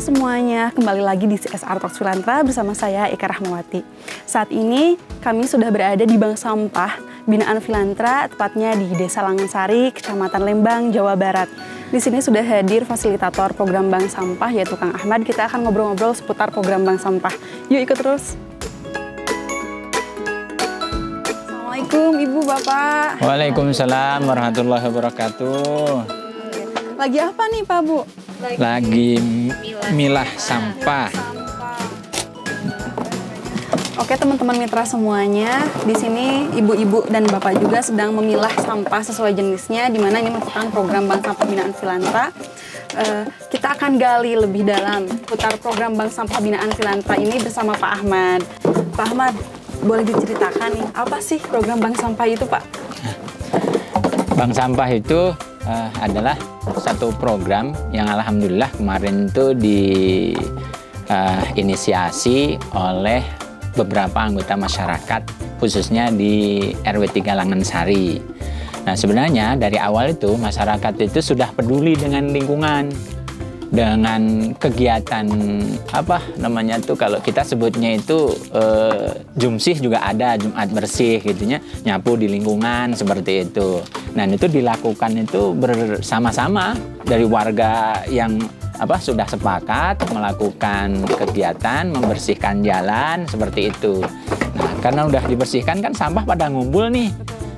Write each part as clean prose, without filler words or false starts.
Halo semuanya, kembali lagi di CSR Talks Filantra bersama saya Eka Rahmawati. Saat ini kami sudah berada di Bank Sampah Binaan Filantra, tepatnya di Desa Langansari, Kecamatan Lembang, Jawa Barat. Di sini sudah hadir fasilitator program Bank Sampah yaitu Kang Ahmad. Kita akan ngobrol-ngobrol seputar program Bank Sampah. Yuk ikut terus. Assalamualaikum Ibu Bapak. Waalaikumsalam warahmatullahi wabarakatuh. Lagi apa nih Pak Bu? Lagi milah sampah. Oke teman-teman mitra semuanya, di sini ibu-ibu dan bapak juga sedang memilah sampah sesuai jenisnya, di mana ini merupakan program Bank Sampah Binaan Filantra. Kita akan gali lebih dalam putar program Bank Sampah Binaan Filantra ini bersama Pak Ahmad. Pak Ahmad, boleh diceritakan nih, apa sih program Bank Sampah itu Pak? Bank Sampah itu adalah satu program yang alhamdulillah kemarin itu diinisiasi oleh beberapa anggota masyarakat, khususnya di RW 3 Langansari. Nah, sebenarnya dari awal itu masyarakat itu sudah peduli dengan lingkungan, dengan kegiatan kalau kita sebutnya itu jumsih juga ada, Jumat bersih gitunya, nyapu di lingkungan seperti itu. Nah, itu dilakukan itu bersama-sama dari warga yang sudah sepakat melakukan kegiatan membersihkan jalan seperti itu. Nah, karena udah dibersihkan kan sampah pada ngumpul nih.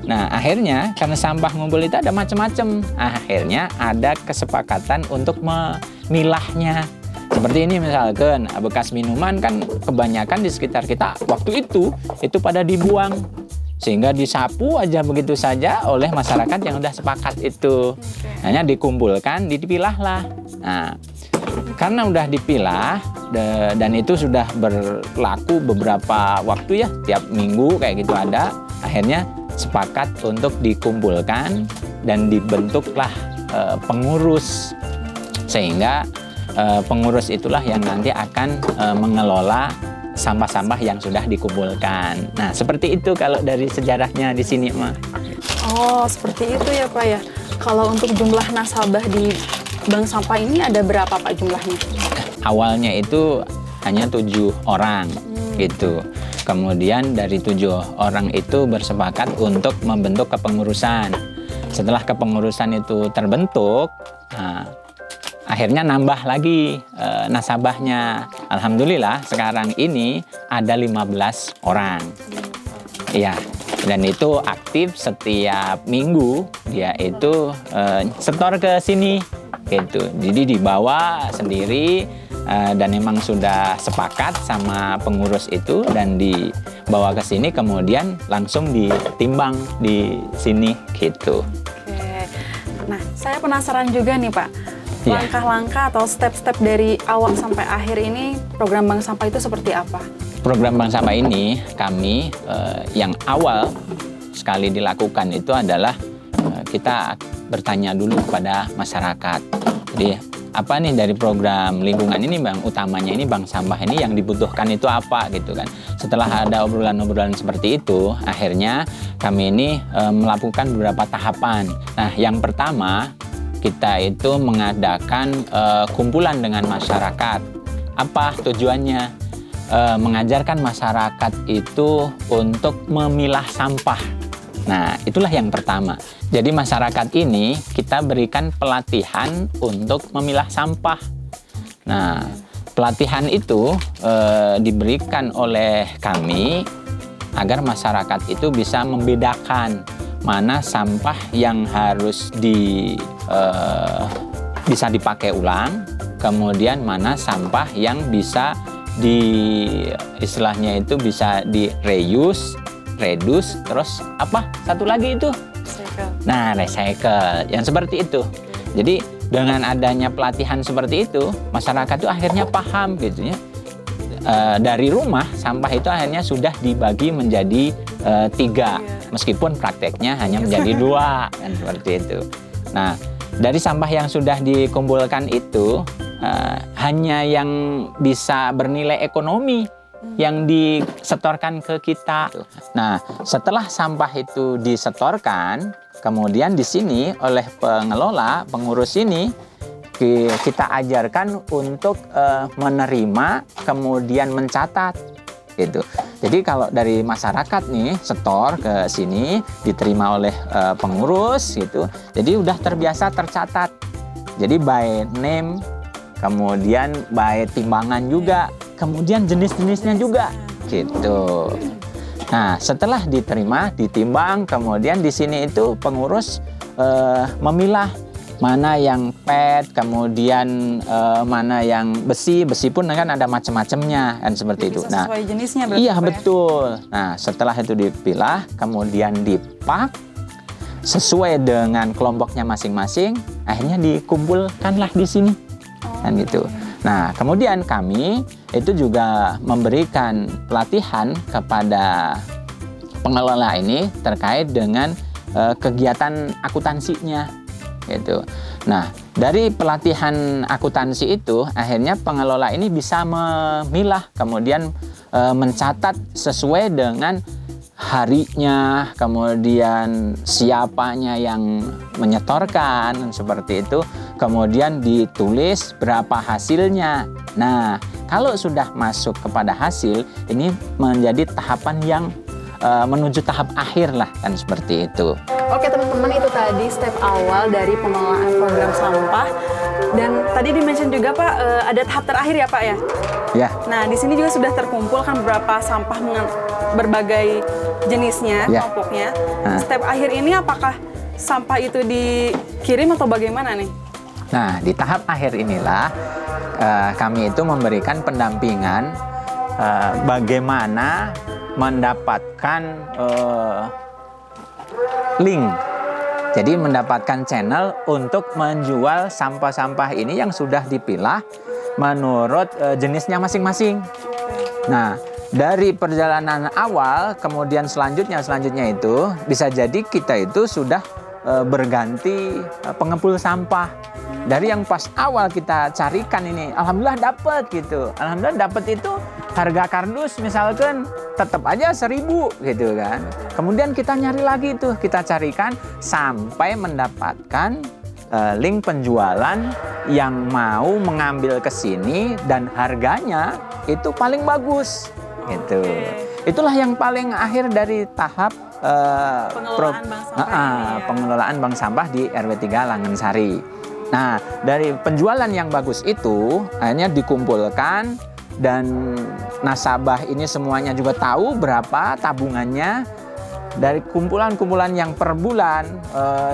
Nah, akhirnya karena sampah ngumpul itu ada macam-macam. Akhirnya ada kesepakatan untuk memilahnya. Seperti ini misalkan bekas minuman kan kebanyakan di sekitar kita waktu itu pada dibuang. Sehingga disapu aja begitu saja oleh masyarakat yang udah sepakat itu. Hanya dikumpulkan, dipilahlah. Nah, karena udah dipilah dan itu sudah berlaku beberapa waktu ya, tiap minggu kayak gitu ada, akhirnya sepakat untuk dikumpulkan dan dibentuklah pengurus. Sehingga pengurus itulah yang nanti akan mengelola sampah-sampah yang sudah dikumpulkan. Nah, seperti itu kalau dari sejarahnya di sini, Ma. Oh, seperti itu ya, Pak ya. Kalau untuk jumlah nasabah di Bank Sampah ini ada berapa, Pak, jumlahnya? Awalnya itu hanya 7 orang, gitu. Kemudian dari 7 orang itu bersepakat untuk membentuk kepengurusan. Setelah kepengurusan itu terbentuk, akhirnya nambah lagi nasabahnya. Alhamdulillah sekarang ini ada 15 orang. Iya, dan itu aktif setiap minggu dia itu setor ke sini gitu. Jadi dibawa sendiri dan memang sudah sepakat sama pengurus itu dan dibawa ke sini kemudian langsung ditimbang di sini gitu. Oke. Nah, saya penasaran juga nih, Pak. Langkah-langkah atau step-step dari awal sampai akhir ini program Bank Sampah itu seperti apa? Program Bank Sampah ini kami yang awal sekali dilakukan itu adalah kita bertanya dulu kepada masyarakat. Jadi apa nih dari program lingkungan ini Bang, utamanya ini Bank Sampah ini yang dibutuhkan itu apa gitu kan. Setelah ada obrolan-obrolan seperti itu, akhirnya kami ini melakukan beberapa tahapan. Nah, yang pertama kita itu mengadakan kumpulan dengan masyarakat. Apa tujuannya? Mengajarkan masyarakat itu untuk memilah sampah. Nah, itulah yang pertama. Jadi masyarakat ini kita berikan pelatihan untuk memilah sampah. Nah, pelatihan itu diberikan oleh kami agar masyarakat itu bisa membedakan mana sampah yang harus bisa dipakai ulang, kemudian mana sampah yang bisa istilahnya itu bisa di reuse, reduce, terus satu lagi itu? Recycle. Nah, recycle, yang seperti itu. Jadi dengan adanya pelatihan seperti itu, masyarakat itu akhirnya paham gitu ya. Dari rumah sampah itu akhirnya sudah dibagi menjadi 3, meskipun prakteknya hanya menjadi 2 kan seperti itu. Nah, dari sampah yang sudah dikumpulkan itu hanya yang bisa bernilai ekonomi yang disetorkan ke kita. Nah, setelah sampah itu disetorkan, kemudian di sini oleh pengelola, pengurus ini kita ajarkan untuk menerima kemudian mencatat gitu. Jadi kalau dari masyarakat nih setor ke sini diterima oleh pengurus gitu. Jadi udah terbiasa tercatat. Jadi by name, kemudian by timbangan juga, kemudian jenis-jenisnya juga gitu. Nah, setelah diterima, ditimbang, kemudian di sini itu pengurus memilah mana yang PET, kemudian mana yang besi pun kan ada macam-macamnya kan seperti itu. Nah, sesuai jenisnya berarti. Iya betul. Nah, setelah itu dipilah, kemudian dipak sesuai dengan kelompoknya masing-masing, akhirnya dikumpulkanlah di sini kan gitu. Nah, kemudian kami itu juga memberikan pelatihan kepada pengelola ini terkait dengan kegiatan akuntansinya gitu. Nah, dari pelatihan akuntansi itu akhirnya pengelola ini bisa memilah, kemudian mencatat sesuai dengan harinya, kemudian siapanya yang menyetorkan seperti itu, kemudian ditulis berapa hasilnya. Nah, kalau sudah masuk kepada hasil, ini menjadi tahapan yang menuju tahap akhir lah kan seperti itu. Oke teman-teman, itu tadi step awal dari pengelolaan program sampah. Dan tadi di-mention juga Pak, ada tahap terakhir ya Pak ya? Ya. Nah, di sini juga sudah terkumpul kan beberapa sampah berbagai jenisnya, kelompoknya. Step akhir ini apakah sampah itu dikirim atau bagaimana nih? Nah, di tahap akhir inilah kami itu memberikan pendampingan bagaimana mendapatkan link. Jadi mendapatkan channel untuk menjual sampah-sampah ini yang sudah dipilah menurut jenisnya masing-masing. Nah, dari perjalanan awal kemudian selanjutnya itu bisa jadi kita itu sudah berganti pengepul sampah. Dari yang pas awal kita carikan ini, alhamdulillah dapat gitu. Alhamdulillah dapat itu harga kardus misalkan tetap aja 1.000 gitu kan. Kemudian kita nyari lagi tuh, kita carikan sampai mendapatkan link penjualan yang mau mengambil ke sini dan harganya itu paling bagus gitu. Itulah yang paling akhir dari tahap pengelolaan bank sampah di RW 3 Langensari. Nah, dari penjualan yang bagus itu akhirnya dikumpulkan dan nasabah ini semuanya juga tahu berapa tabungannya. Dari kumpulan-kumpulan yang per bulan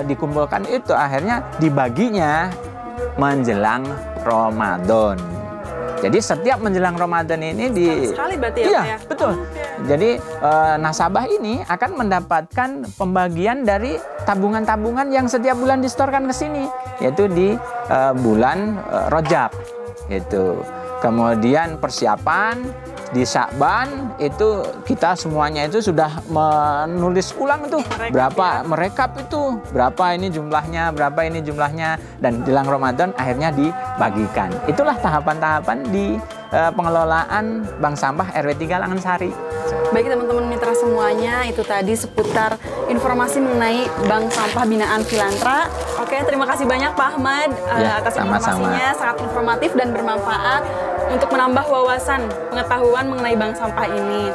dikumpulkan itu akhirnya dibaginya menjelang Ramadan. Jadi setiap menjelang Ramadan ini sekali berarti ya, iya, Pak ya? Betul. Jadi nasabah ini akan mendapatkan pembagian dari tabungan-tabungan yang setiap bulan disetorkan ke sini, yaitu di bulan Rajab gitu. Kemudian persiapan di Sya'ban itu kita semuanya itu sudah menulis ulang tuh berapa, merekap itu berapa ini jumlahnya, dan jelang Ramadan akhirnya dibagikan. Itulah tahapan-tahapan di pengelolaan bank sampah RW 3 Langensari. Baik teman-teman mitra semuanya, itu tadi seputar informasi mengenai Bank Sampah Binaan Filantra. Oke, terima kasih banyak Pak Ahmad atas informasinya, sangat informatif dan bermanfaat untuk menambah wawasan pengetahuan mengenai bank sampah ini.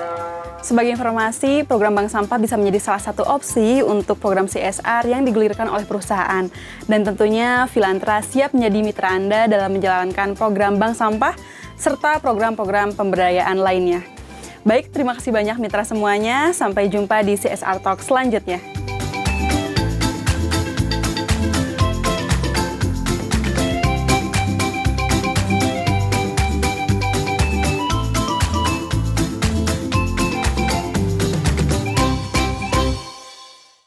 Sebagai informasi, program bank sampah bisa menjadi salah satu opsi untuk program CSR yang digulirkan oleh perusahaan. Dan tentunya Filantra siap menjadi mitra Anda dalam menjalankan program bank sampah serta program-program pemberdayaan lainnya. Baik, terima kasih banyak mitra semuanya. Sampai jumpa di CSR Talk selanjutnya.